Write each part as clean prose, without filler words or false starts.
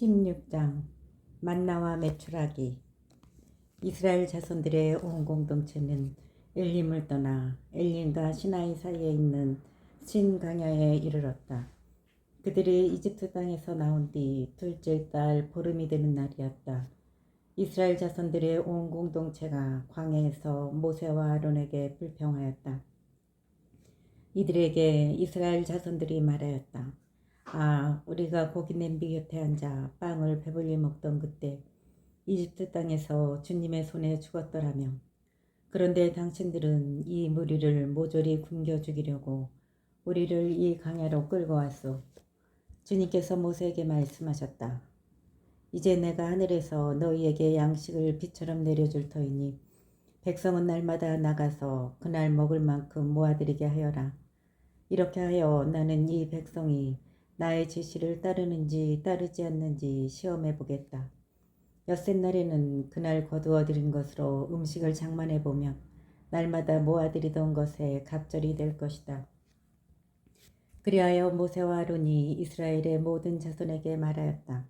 16장 만나와 메추라기. 이스라엘 자손들의 온 공동체는 엘림을 떠나 엘림과 시나이 사이에 있는 신 강야에 이르렀다. 그들이 이집트 땅에서 나온 뒤 둘째 달 보름이 되는 날이었다. 이스라엘 자손들의 온 공동체가 광야에서 모세와 아론에게 불평하였다. 이들에게 이스라엘 자손들이 말하였다. 우리가 고기 냄비 곁에 앉아 빵을 배불리 먹던 그때 이집트 땅에서 주님의 손에 죽었더라며. 그런데 당신들은 이 무리를 모조리 굶겨 죽이려고 우리를 이 강야로 끌고 왔소. 주님께서 모세에게 말씀하셨다. 이제 내가 하늘에서 너희에게 양식을 비처럼 내려줄 터이니 백성은 날마다 나가서 그날 먹을 만큼 모아들이게 하여라. 이렇게 하여 나는 이 백성이 나의 지시를 따르는지 따르지 않는지 시험해 보겠다. 엿새 날에는 그날 거두어 들인 것으로 음식을 장만해 보면 날마다 모아들이던 것에 갑절이 될 것이다. 그리하여 모세와 아론이 이스라엘의 모든 자손에게 말하였다.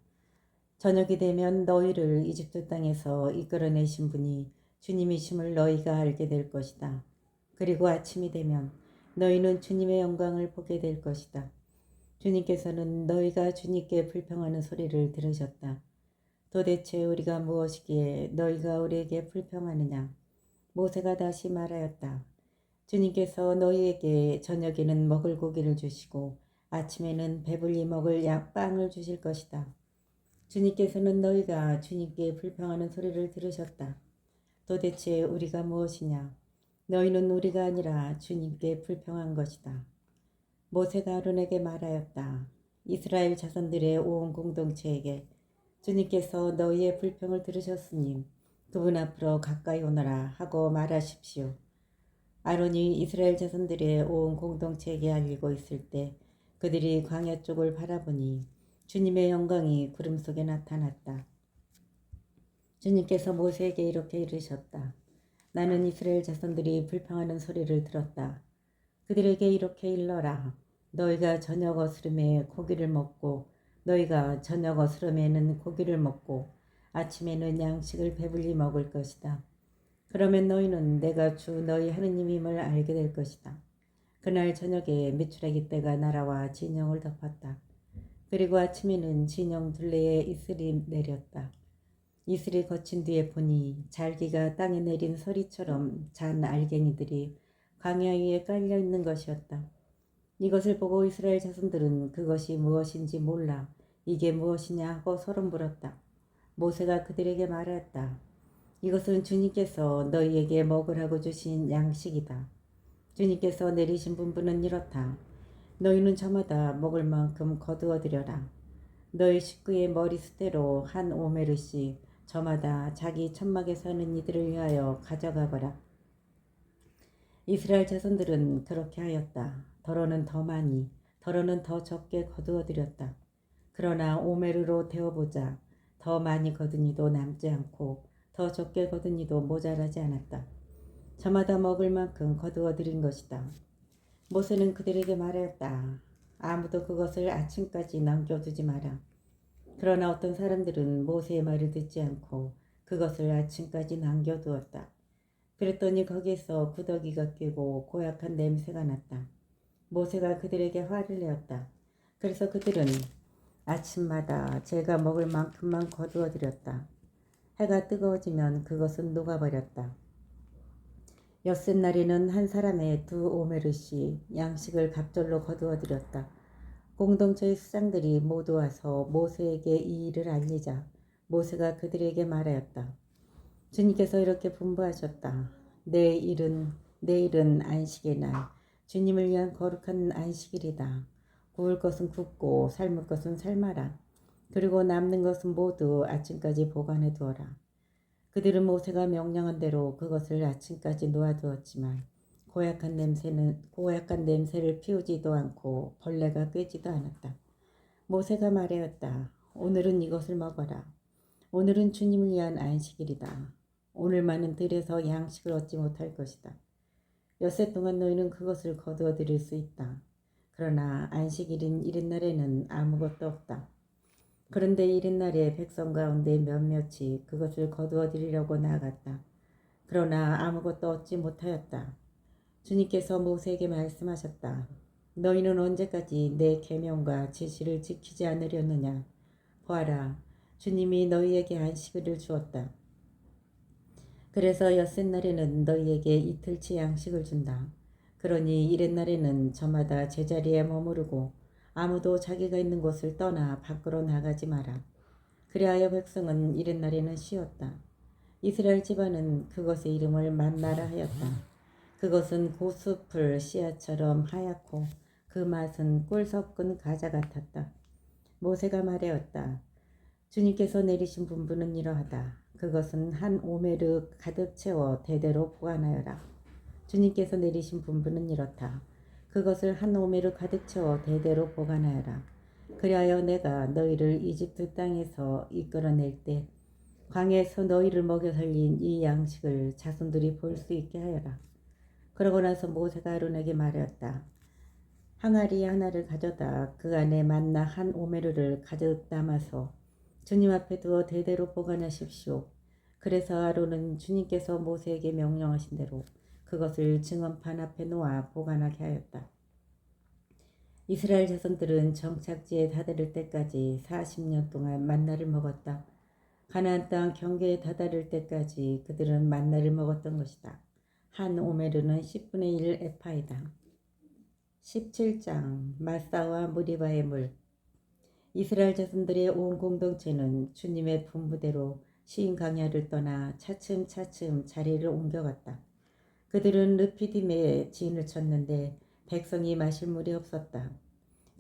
저녁이 되면 너희를 이집트 땅에서 이끌어내신 분이 주님이심을 너희가 알게 될 것이다. 그리고 아침이 되면 너희는 주님의 영광을 보게 될 것이다. 주님께서는 너희가 주님께 불평하는 소리를 들으셨다. 도대체 우리가 무엇이기에 너희가 우리에게 불평하느냐? 모세가 다시 말하였다. 주님께서 너희에게 저녁에는 먹을 고기를 주시고 아침에는 배불리 먹을 빵을 주실 것이다. 주님께서는 너희가 주님께 불평하는 소리를 들으셨다. 도대체 우리가 무엇이냐? 너희는 우리가 아니라 주님께 불평한 것이다. 모세가 아론에게 말하였다. 이스라엘 자손들의 온 공동체에게 주님께서 너희의 불평을 들으셨으니 그분 앞으로 가까이 오너라 하고 말하십시오. 아론이 이스라엘 자손들의 온 공동체에게 알리고 있을 때 그들이 광야 쪽을 바라보니 주님의 영광이 구름 속에 나타났다. 주님께서 모세에게 이렇게 이르셨다. 나는 이스라엘 자손들이 불평하는 소리를 들었다. 그들에게 이렇게 일러라. 너희가 저녁 어스름에 고기를 먹고 너희가 저녁 어스름에는 고기를 먹고 아침에는 양식을 배불리 먹을 것이다. 그러면 너희는 내가 주 너희 하느님임을 알게 될 것이다. 그날 저녁에 메추라기 떼가 나라와 진영을 덮었다. 그리고 아침에는 진영 둘레에 이슬이 내렸다. 이슬이 거친 뒤에 보니 잘기가 땅에 내린 서리처럼 잔 알갱이들이 광야 위에 깔려 있는 것이었다. 이것을 보고 이스라엘 자손들은 그것이 무엇인지 몰라 이게 무엇이냐 하고 소름 불었다. 모세가 그들에게 말했다. 이것은 주님께서 너희에게 먹으라고 주신 양식이다. 주님께서 내리신 분부는 이렇다. 너희는 저마다 먹을 만큼 거두어 들여라. 너희 식구의 머리숫대로 한 오메르씩 저마다 자기 천막에 사는 이들을 위하여 가져가거라. 이스라엘 자손들은 그렇게 하였다. 더러는 더 많이, 더러는 더 적게 거두어 들였다. 그러나 오메르로 데워보자. 더 많이 거두니도 남지 않고 더 적게 거두니도 모자라지 않았다. 저마다 먹을 만큼 거두어 들인 것이다. 모세는 그들에게 말하였다. 아무도 그것을 아침까지 남겨두지 마라. 그러나 어떤 사람들은 모세의 말을 듣지 않고 그것을 아침까지 남겨두었다. 그랬더니 거기에서 구더기가 끼고 고약한 냄새가 났다. 모세가 그들에게 화를 내었다. 그래서 그들은 아침마다 제가 먹을 만큼만 거두어 들였다. 해가 뜨거워지면 그것은 녹아버렸다. 엿새 날에는 한 사람의 2오메르씩 양식을 갑절로 거두어 들였다. 공동체의 수장들이 모두 와서 모세에게 이 일을 알리자 모세가 그들에게 말하였다. 주님께서 이렇게 분부하셨다. 내일은 안식의 날, 주님을 위한 거룩한 안식일이다. 구울 것은 굽고 삶을 것은 삶아라. 그리고 남는 것은 모두 아침까지 보관해 두어라. 그들은 모세가 명령한 대로 그것을 아침까지 놓아두었지만 고약한 냄새를 피우지도 않고 벌레가 꿰지도 않았다. 모세가 말하였다. 오늘은 이것을 먹어라. 오늘은 주님을 위한 안식일이다. 오늘만은 들에서 양식을 얻지 못할 것이다. 엿새 동안 너희는 그것을 거두어 들일 수 있다. 그러나 안식일인 이른 날에는 아무것도 없다. 그런데 이튿날에 백성 가운데 몇몇이 그것을 거두어들이려고 나아갔다. 그러나 아무것도 얻지 못하였다. 주님께서 모세에게 말씀하셨다. 너희는 언제까지 내 계명과 지시를 지키지 않으려느냐. 보아라, 주님이 너희에게 안식일을 주었다. 그래서 엿새날에는 너희에게 이틀치 양식을 준다. 그러니 이렛날에는 저마다 제자리에 머무르고 아무도 자기가 있는 곳을 떠나 밖으로 나가지 마라. 그리하여 백성은 이렛날에는 쉬었다. 이스라엘 집안은 그것의 이름을 만나라 하였다. 그것은 고수풀 씨앗처럼 하얗고 그 맛은 꿀 섞은 과자 같았다. 모세가 말하였다. 주님께서 내리신 분부는 이러하다. 그것은 한 오메르 가득 채워 대대로 보관하여라. 주님께서 내리신 분부는 이렇다. 그것을 한 오메르 가득 채워 대대로 보관하여라. 그리하여 내가 너희를 이집트 땅에서 이끌어낼 때 광야에서 너희를 먹여 살린 이 양식을 자손들이 볼 수 있게 하여라. 그러고 나서 모세가 아론에게 말하였다. 항아리 하나를 가져다 그 안에 만나 한 오메르를 가득 담아서 주님 앞에 두어 대대로 보관하십시오. 그래서 아론은 주님께서 모세에게 명령하신 대로 그것을 증언판 앞에 놓아 보관하게 하였다. 이스라엘 자손들은 정착지에 다다를 때까지 40년 동안 만나를 먹었다. 가나안 땅 경계에 다다를 때까지 그들은 만나를 먹었던 것이다. 한 오메르는 10분의 1 에파이다. 17장 마사와 무리바의 물. 이스라엘 자손들의 온 공동체는 주님의 분부대로 신 광야를 떠나 차츰차츰 자리를 옮겨갔다. 그들은 르피딤에 진을 쳤는데 백성이 마실 물이 없었다.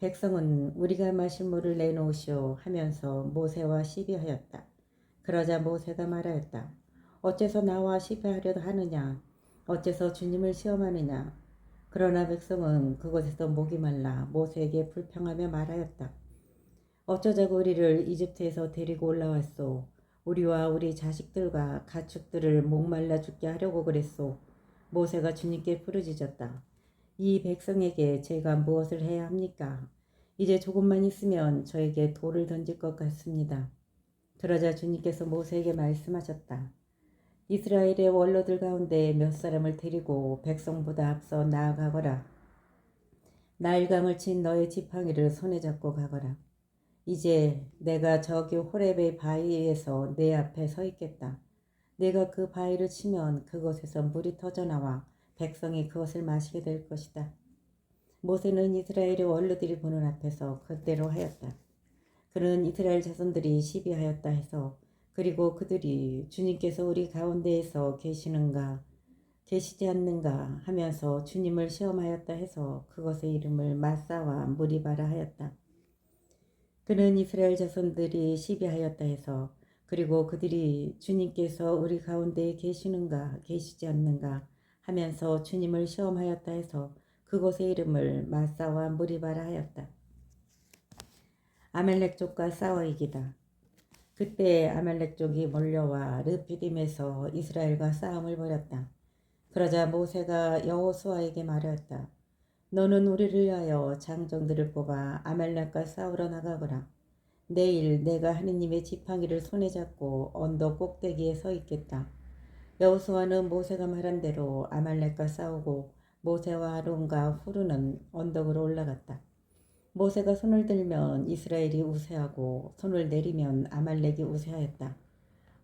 백성은 우리가 마실 물을 내놓으시오 하면서 모세와 시비하였다. 그러자 모세가 말하였다. 어째서 나와 시비하려 하느냐? 어째서 주님을 시험하느냐? 그러나 백성은 그곳에서 목이 말라 모세에게 불평하며 말하였다. 어쩌자고 우리를 이집트에서 데리고 올라왔소. 우리와 우리 자식들과 가축들을 목말라 죽게 하려고 그랬소. 모세가 주님께 부르짖었다. 이 백성에게 제가 무엇을 해야 합니까? 이제 조금만 있으면 저에게 돌을 던질 것 같습니다. 그러자 주님께서 모세에게 말씀하셨다. 이스라엘의 원로들 가운데 몇 사람을 데리고 백성보다 앞서 나아가거라. 나일강을 친 너의 지팡이를 손에 잡고 가거라. 이제 내가 저기 호렙의 바위에서 내 앞에 서 있겠다. 내가 그 바위를 치면 그곳에서 물이 터져나와 백성이 그것을 마시게 될 것이다. 모세는 이스라엘의 원로들이 보는 앞에서 그대로 하였다. 그는 이스라엘 자손들이 시비하였다 해서 그리고 그들이 주님께서 우리 가운데에서 계시지 않는가 하면서 주님을 시험하였다 해서 그것의 이름을 마사와 무리바라 하였다. 그는 이스라엘 자손들이 시비하였다 해서 그리고 그들이 주님께서 우리 가운데에 계시는가 계시지 않는가 하면서 주님을 시험하였다 해서 그곳의 이름을 마사와 무리바라 하였다. 아말렉족과 싸워 이기다. 그때 아말렉족이 몰려와 르피딤에서 이스라엘과 싸움을 벌였다. 그러자 모세가 여호수아에게 말하였다. 너는 우리를 위하여 장정들을 뽑아 아말렉과 싸우러 나가거라. 내일 내가 하느님의 지팡이를 손에 잡고 언덕 꼭대기에 서 있겠다. 여호수아는 모세가 말한 대로 아말렉과 싸우고 모세와 아론과 후르는 언덕으로 올라갔다. 모세가 손을 들면 이스라엘이 우세하고 손을 내리면 아말렉이 우세하였다.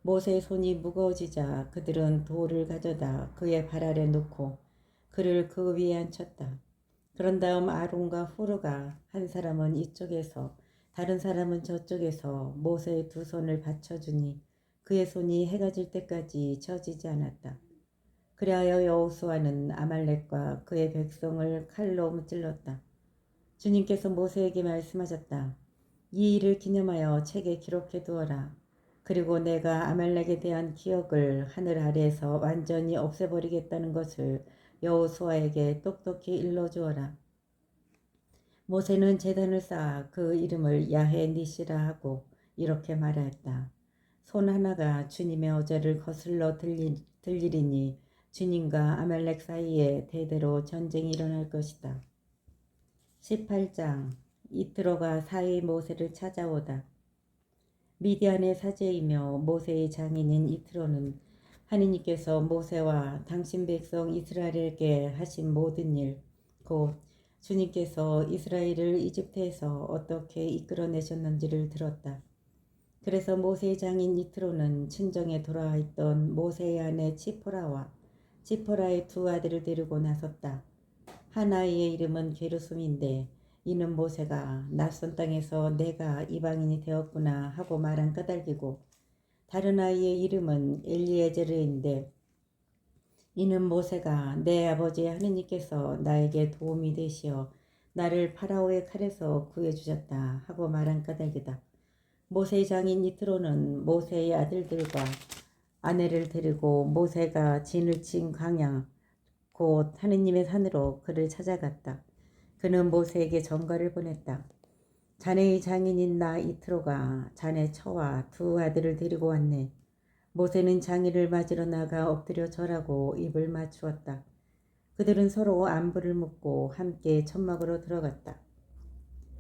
모세의 손이 무거워지자 그들은 돌을 가져다 그의 발 아래 놓고 그를 그 위에 앉혔다. 그런 다음 아론과 후르가 한 사람은 이쪽에서 다른 사람은 저쪽에서 모세의 두 손을 받쳐주니 그의 손이 해가 질 때까지 젖이지 않았다. 그리하여 여호수아는 아말렉과 그의 백성을 칼로 무찔렀다. 주님께서 모세에게 말씀하셨다. 이 일을 기념하여 책에 기록해 두어라. 그리고 내가 아말렉에 대한 기억을 하늘 아래에서 완전히 없애버리겠다는 것을 여호수아에게 똑똑히 일러주어라. 모세는 제단을 쌓아 그 이름을 야헤 니시라 하고 이렇게 말하였다. 손 하나가 주님의 어제를 거슬러 들리리니 주님과 아말렉 사이에 대대로 전쟁이 일어날 것이다. 18장 이트로가 사위 모세를 찾아오다. 미디안의 사제이며 모세의 장인인 이트로는 하느님께서 모세와 당신 백성 이스라엘에게 하신 모든 일, 곧 주님께서 이스라엘을 이집트에서 어떻게 이끌어내셨는지를 들었다. 그래서 모세의 장인 이트로는 친정에 돌아와 있던 모세의 아내 치포라와 치포라의 두 아들을 데리고 나섰다. 한 아이의 이름은 게르솜인데 이는 모세가 낯선 땅에서 내가 이방인이 되었구나 하고 말한 까닭이고, 다른 아이의 이름은 엘리에제르인데 이는 모세가 내 아버지 하느님께서 나에게 도움이 되시어 나를 파라오의 칼에서 구해주셨다 하고 말한 까닭이다. 모세의 장인 이트로는 모세의 아들들과 아내를 데리고 모세가 진을 친 광야 곧 하느님의 산으로 그를 찾아갔다. 그는 모세에게 전가를 보냈다. 자네의 장인인 나 이트로가 자네 처와 두 아들을 데리고 왔네. 모세는 장인을 맞으러 나가 엎드려 절하고 입을 맞추었다. 그들은 서로 안부를 묻고 함께 천막으로 들어갔다.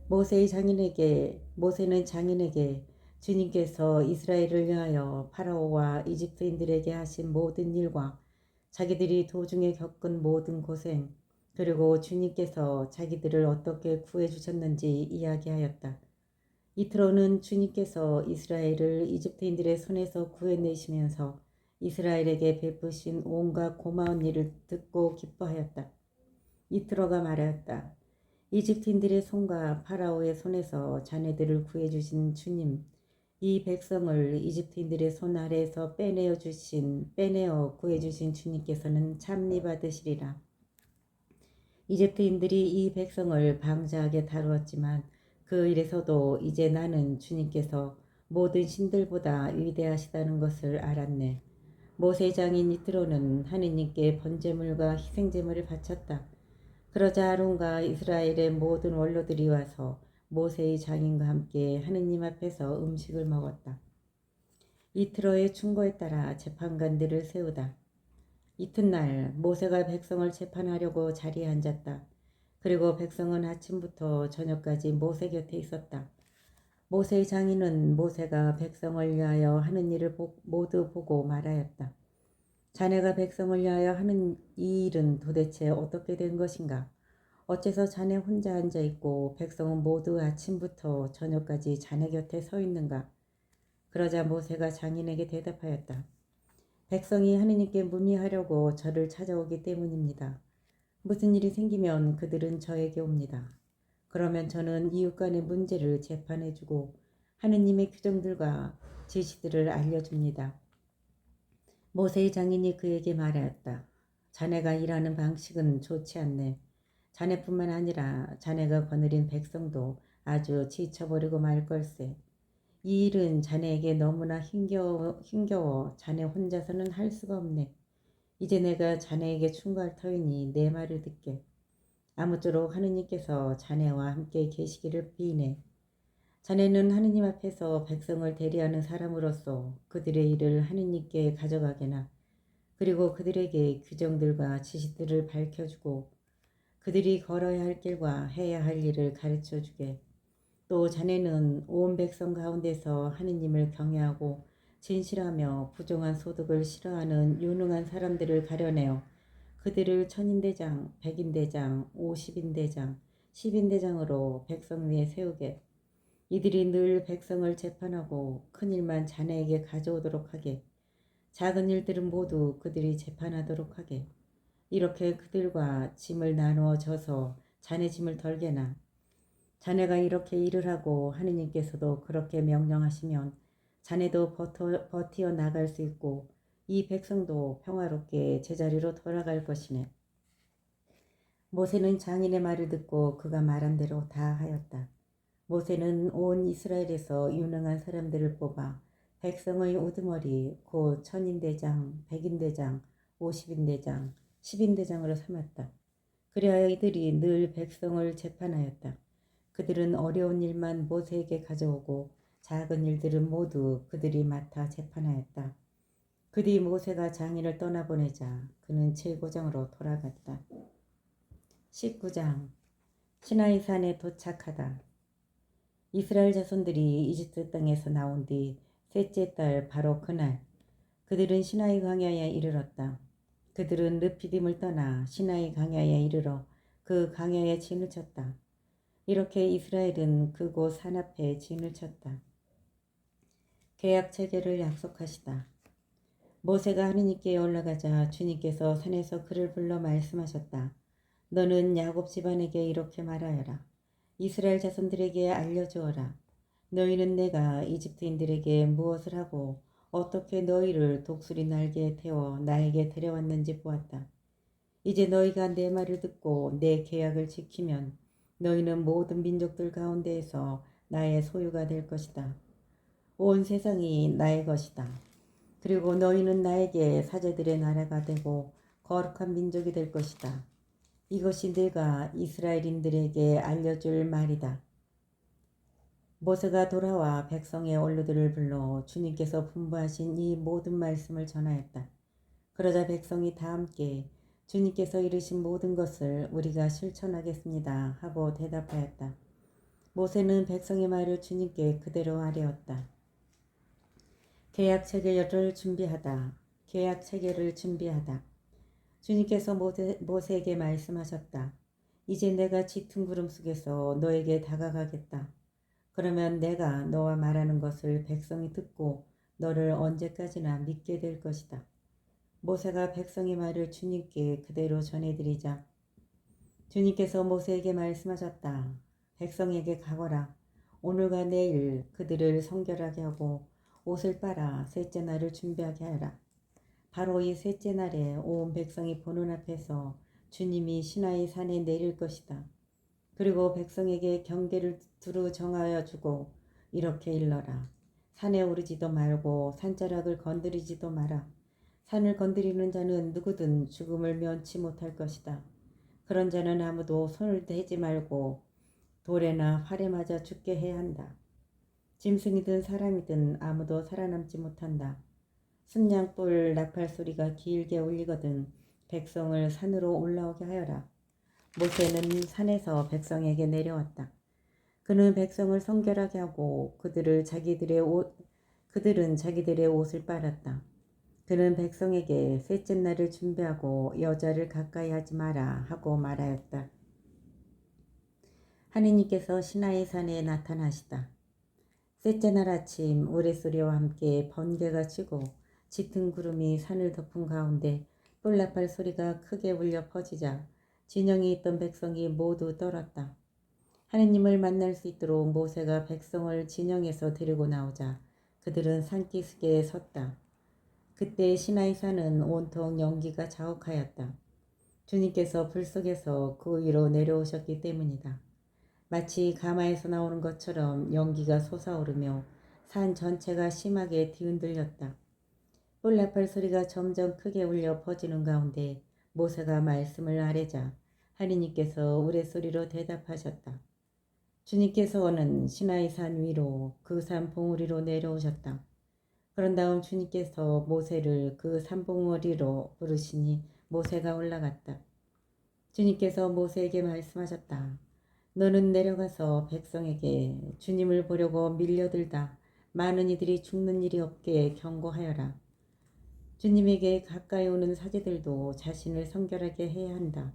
모세는 장인에게 주님께서 이스라엘을 위하여 파라오와 이집트인들에게 하신 모든 일과 자기들이 도중에 겪은 모든 고생, 그리고 주님께서 자기들을 어떻게 구해주셨는지 이야기하였다. 이트로는 주님께서 이스라엘을 이집트인들의 손에서 구해내시면서 이스라엘에게 베푸신 온갖 고마운 일을 듣고 기뻐하였다. 이트로가 말하였다. 이집트인들의 손과 파라오의 손에서 자네들을 구해주신 주님, 이 백성을 이집트인들의 손 아래에서 빼내어 구해주신 주님께서는 참리 받으시리라. 이집트인들이 이 백성을 방자하게 다루었지만 그 일에서도 이제 나는 주님께서 모든 신들보다 위대하시다는 것을 알았네. 모세 장인 이트로는 하느님께 번제물과 희생제물을 바쳤다. 그러자 아론과 이스라엘의 모든 원로들이 와서 모세의 장인과 함께 하느님 앞에서 음식을 먹었다. 이트로의 충고에 따라 재판관들을 세우다. 이튿날 모세가 백성을 재판하려고 자리에 앉았다. 그리고 백성은 아침부터 저녁까지 모세 곁에 있었다. 모세의 장인은 모세가 백성을 위하여 하는 일을 모두 보고 말하였다. 자네가 백성을 위하여 하는 이 일은 도대체 어떻게 된 것인가? 어째서 자네 혼자 앉아있고 백성은 모두 아침부터 저녁까지 자네 곁에 서 있는가? 그러자 모세가 장인에게 대답하였다. 백성이 하느님께 문의하려고 저를 찾아오기 때문입니다. 무슨 일이 생기면 그들은 저에게 옵니다. 그러면 저는 이웃 간의 문제를 재판해주고 하느님의 규정들과 지시들을 알려줍니다. 모세의 장인이 그에게 말하였다. 자네가 일하는 방식은 좋지 않네. 자네뿐만 아니라 자네가 거느린 백성도 아주 지쳐버리고 말 걸세. 이 일은 자네에게 너무나 힘겨워 자네 혼자서는 할 수가 없네. 이제 내가 자네에게 충고할 터이니 내 말을 듣게. 아무쪼록 하느님께서 자네와 함께 계시기를 비네. 자네는 하느님 앞에서 백성을 대리하는 사람으로서 그들의 일을 하느님께 가져가게나, 그리고 그들에게 규정들과 지시들을 밝혀주고 그들이 걸어야 할 길과 해야 할 일을 가르쳐주게. 또 자네는 온 백성 가운데서 하느님을 경외하고 진실하며 부정한 소득을 싫어하는 유능한 사람들을 가려내어 그들을 천인대장, 백인대장, 50인대장, 10인대장으로 백성 위에 세우게. 이들이 늘 백성을 재판하고 큰 일만 자네에게 가져오도록 하게. 작은 일들은 모두 그들이 재판하도록 하게. 이렇게 그들과 짐을 나누어 져서 자네 짐을 덜게나. 자네가 이렇게 일을 하고 하느님께서도 그렇게 명령하시면 자네도 버티어 나갈 수 있고 이 백성도 평화롭게 제자리로 돌아갈 것이네. 모세는 장인의 말을 듣고 그가 말한 대로 다 하였다. 모세는 온 이스라엘에서 유능한 사람들을 뽑아 백성의 우두머리 곧 천인대장, 백인대장, 50인대장, 10인대장으로 삼았다. 그리하여 이들이 늘 백성을 재판하였다. 그들은 어려운 일만 모세에게 가져오고 작은 일들은 모두 그들이 맡아 재판하였다. 그 뒤 모세가 장인을 떠나보내자 그는 제고장으로 돌아갔다. 19장 시나이산에 도착하다. 이스라엘 자손들이 이집트 땅에서 나온 뒤 셋째 달 바로 그날 그들은 시나이 광야에 이르렀다. 그들은 르피딤을 떠나 시나이 광야에 이르러 그 광야에 진을 쳤다. 이렇게 이스라엘은 그곳 산 앞에 진을 쳤다. 계약 체계를 약속하시다. 모세가 하느님께 올라가자 주님께서 산에서 그를 불러 말씀하셨다. 너는 야곱 집안에게 이렇게 말하여라. 이스라엘 자손들에게 알려주어라. 너희는 내가 이집트인들에게 무엇을 하고 어떻게 너희를 독수리 날개에 태워 나에게 데려왔는지 보았다. 이제 너희가 내 말을 듣고 내 계약을 지키면 너희는 모든 민족들 가운데에서 나의 소유가 될 것이다. 온 세상이 나의 것이다. 그리고 너희는 나에게 사제들의 나라가 되고 거룩한 민족이 될 것이다. 이것이 내가 이스라엘인들에게 알려줄 말이다. 모세가 돌아와 백성의 원로들을 불러 주님께서 분부하신 이 모든 말씀을 전하였다. 그러자 백성이 다 함께 주님께서 이르신 모든 것을 우리가 실천하겠습니다 하고 대답하였다. 모세는 백성의 말을 주님께 그대로 아뢰었다. 계약 체계를 준비하다. 계약 체계를 준비하다. 주님께서 모세에게 말씀하셨다. 이제 내가 짙은 구름 속에서 너에게 다가가겠다. 그러면 내가 너와 말하는 것을 백성이 듣고 너를 언제까지나 믿게 될 것이다. 모세가 백성의 말을 주님께 그대로 전해드리자 주님께서 모세에게 말씀하셨다. 백성에게 가거라. 오늘과 내일 그들을 성결하게 하고 옷을 빨아 셋째 날을 준비하게 하라. 바로 이 셋째 날에 온 백성이 보는 앞에서 주님이 시나이 산에 내릴 것이다. 그리고 백성에게 경계를 두루 정하여 주고 이렇게 일러라. 산에 오르지도 말고 산자락을 건드리지도 마라. 산을 건드리는 자는 누구든 죽음을 면치 못할 것이다. 그런 자는 아무도 손을 대지 말고 돌에나 활에 맞아 죽게 해야 한다. 짐승이든 사람이든 아무도 살아남지 못한다. 순양불 나팔 소리가 길게 울리거든 백성을 산으로 올라오게 하여라. 모세는 산에서 백성에게 내려왔다. 그는 백성을 성결하게 하고 그들은 자기들의 옷을 빨았다. 그는 백성에게 셋째 날을 준비하고 여자를 가까이 하지 마라 하고 말하였다. 하느님께서 시나이 산에 나타나시다. 셋째 날 아침 우레소리와 함께 번개가 치고 짙은 구름이 산을 덮은 가운데 뿔나팔 소리가 크게 울려 퍼지자 진영에 있던 백성이 모두 떨었다. 하느님을 만날 수 있도록 모세가 백성을 진영에서 데리고 나오자 그들은 산기슭에 섰다. 그때 시나이 산은 온통 연기가 자욱하였다. 주님께서 불 속에서 그 위로 내려오셨기 때문이다. 마치 가마에서 나오는 것처럼 연기가 솟아오르며 산 전체가 심하게 뒤흔들렸다. 뿔나팔 소리가 점점 크게 울려 퍼지는 가운데 모세가 말씀을 아뢰자 하느님께서 우레소리로 대답하셨다. 주님께서는 시나이 산 위로 그 산 봉우리로 내려오셨다. 그런 다음 주님께서 모세를 그 산 봉우리로 부르시니 모세가 올라갔다. 주님께서 모세에게 말씀하셨다. 너는 내려가서 백성에게 주님을 보려고 밀려들다 많은 이들이 죽는 일이 없게 경고하여라. 주님에게 가까이 오는 사제들도 자신을 성결하게 해야 한다.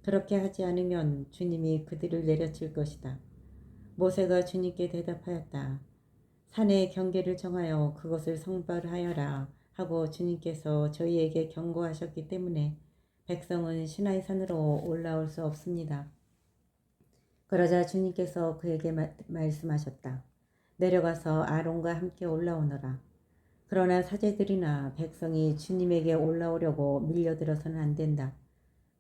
그렇게 하지 않으면 주님이 그들을 내려칠 것이다. 모세가 주님께 대답하였다. 산의 경계를 정하여 그것을 성별하여라 하고 주님께서 저희에게 경고하셨기 때문에 백성은 시나이 산으로 올라올 수 없습니다. 그러자 주님께서 그에게 말씀하셨다. 내려가서 아론과 함께 올라오너라. 그러나 사제들이나 백성이 주님에게 올라오려고 밀려들어서는 안 된다.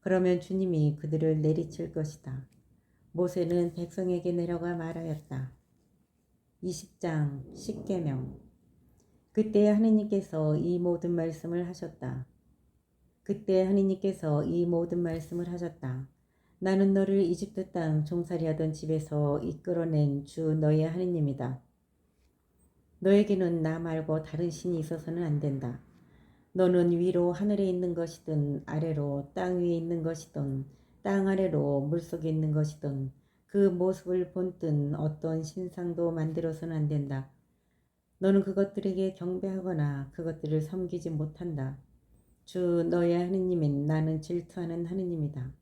그러면 주님이 그들을 내리칠 것이다. 모세는 백성에게 내려가 말하였다. 20장 10계명. 그때 하느님께서 이 모든 말씀을 하셨다. 나는 너를 이집트 땅 종살이하던 집에서 이끌어낸 주 너의 하느님이다. 너에게는 나 말고 다른 신이 있어서는 안 된다. 너는 위로 하늘에 있는 것이든 아래로 땅 위에 있는 것이든 땅 아래로 물속에 있는 것이든 그 모습을 본뜬 어떤 신상도 만들어서는 안 된다. 너는 그것들에게 경배하거나 그것들을 섬기지 못한다. 주 너의 하느님인 나는 질투하는 하느님이다.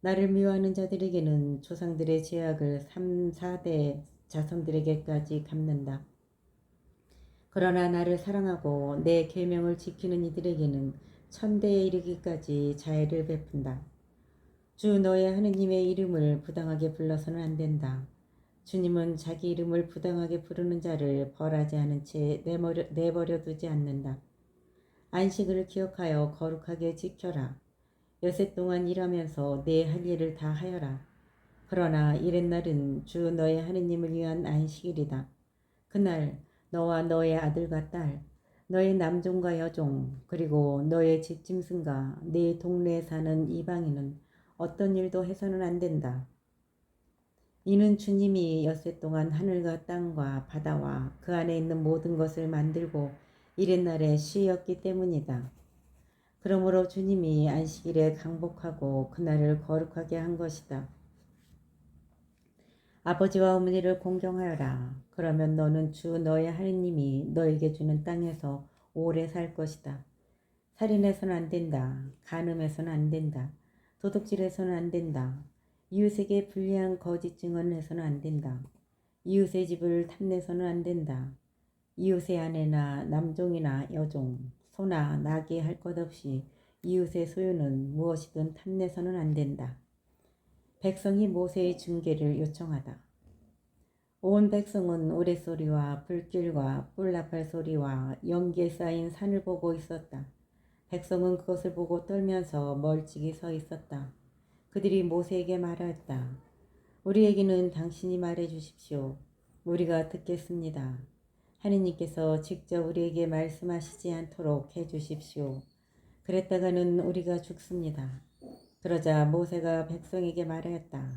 나를 미워하는 자들에게는 조상들의 죄악을 3, 4대 자손들에게까지 갚는다. 그러나 나를 사랑하고 내 계명을 지키는 이들에게는 천대에 이르기까지 자애를 베푼다. 주 너의 하느님의 이름을 부당하게 불러서는 안 된다. 주님은 자기 이름을 부당하게 부르는 자를 벌하지 않은 채 내버려 두지 않는다. 안식을 기억하여 거룩하게 지켜라. 여세 동안 일하면서 내 할 일을 다 하여라. 그러나 이렛날은 주 너의 하느님을 위한 안식일이다. 그날 너와 너의 아들과 딸, 너의 남종과 여종, 그리고 너의 집짐승과 네 동네에 사는 이방인은 어떤 일도 해서는 안 된다. 이는 주님이 엿새 동안 하늘과 땅과 바다와 그 안에 있는 모든 것을 만들고 이렛날에 쉬었기 때문이다. 그러므로 주님이 안식일에 강복하고 그날을 거룩하게 한 것이다. 아버지와 어머니를 공경하여라. 그러면 너는 주 너의 하느님이 너에게 주는 땅에서 오래 살 것이다. 살인해서는 안 된다. 간음해서는 안 된다. 도둑질해서는 안 된다. 이웃에게 불리한 거짓 증언을 해서는 안 된다. 이웃의 집을 탐내서는 안 된다. 이웃의 아내나 남종이나 여종, 소나 나귀 할 것 없이 이웃의 소유는 무엇이든 탐내서는 안 된다. 백성이 모세의 중계를 요청하다. 온 백성은 우레소리와 불길과 뿔나팔 소리와 연기에 쌓인 산을 보고 있었다. 백성은 그것을 보고 떨면서 멀찍이 서 있었다. 그들이 모세에게 말하였다. 우리에게는 당신이 말해 주십시오. 우리가 듣겠습니다. 하느님께서 직접 우리에게 말씀하시지 않도록 해 주십시오. 그랬다가는 우리가 죽습니다. 그러자 모세가 백성에게 말하였다.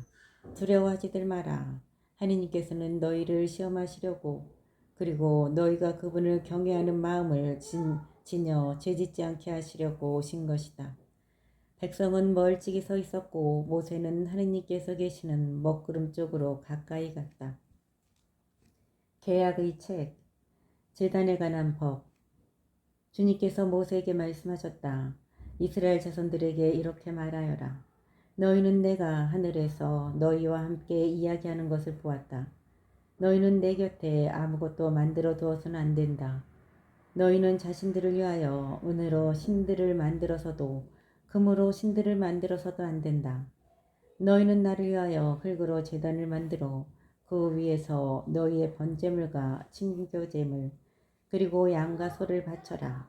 두려워하지들 마라. 하느님께서는 너희를 시험하시려고 그리고 너희가 그분을 경외하는 마음을 지녀 죄짓지 않게 하시려고 오신 것이다. 백성은 멀찍이 서 있었고 모세는 하느님께서 계시는 먹구름 쪽으로 가까이 갔다. 계약의 책, 제단에 관한 법. 주님께서 모세에게 말씀하셨다. 이스라엘 자손들에게 이렇게 말하여라. 너희는 내가 하늘에서 너희와 함께 이야기하는 것을 보았다. 너희는 내 곁에 아무것도 만들어 두어서는 안 된다. 너희는 자신들을 위하여 은으로 신들을 만들어서도 금으로 신들을 만들어서도 안 된다. 너희는 나를 위하여 흙으로 제단을 만들어 그 위에서 너희의 번제물과 친교제물 그리고 양과 소를 바쳐라.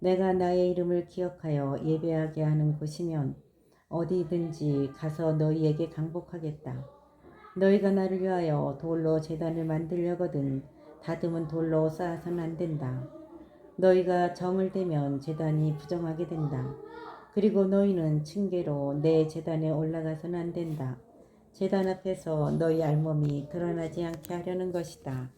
내가 나의 이름을 기억하여 예배하게 하는 곳이면 어디든지 가서 너희에게 강복하겠다. 너희가 나를 위하여 돌로 제단을 만들려거든 다듬은 돌로 쌓아서는 안 된다. 너희가 정을 대면 제단이 부정하게 된다. 그리고 너희는 층계로 내 제단에 올라가서는 안 된다. 제단 앞에서 너희 알몸이 드러나지 않게 하려는 것이다.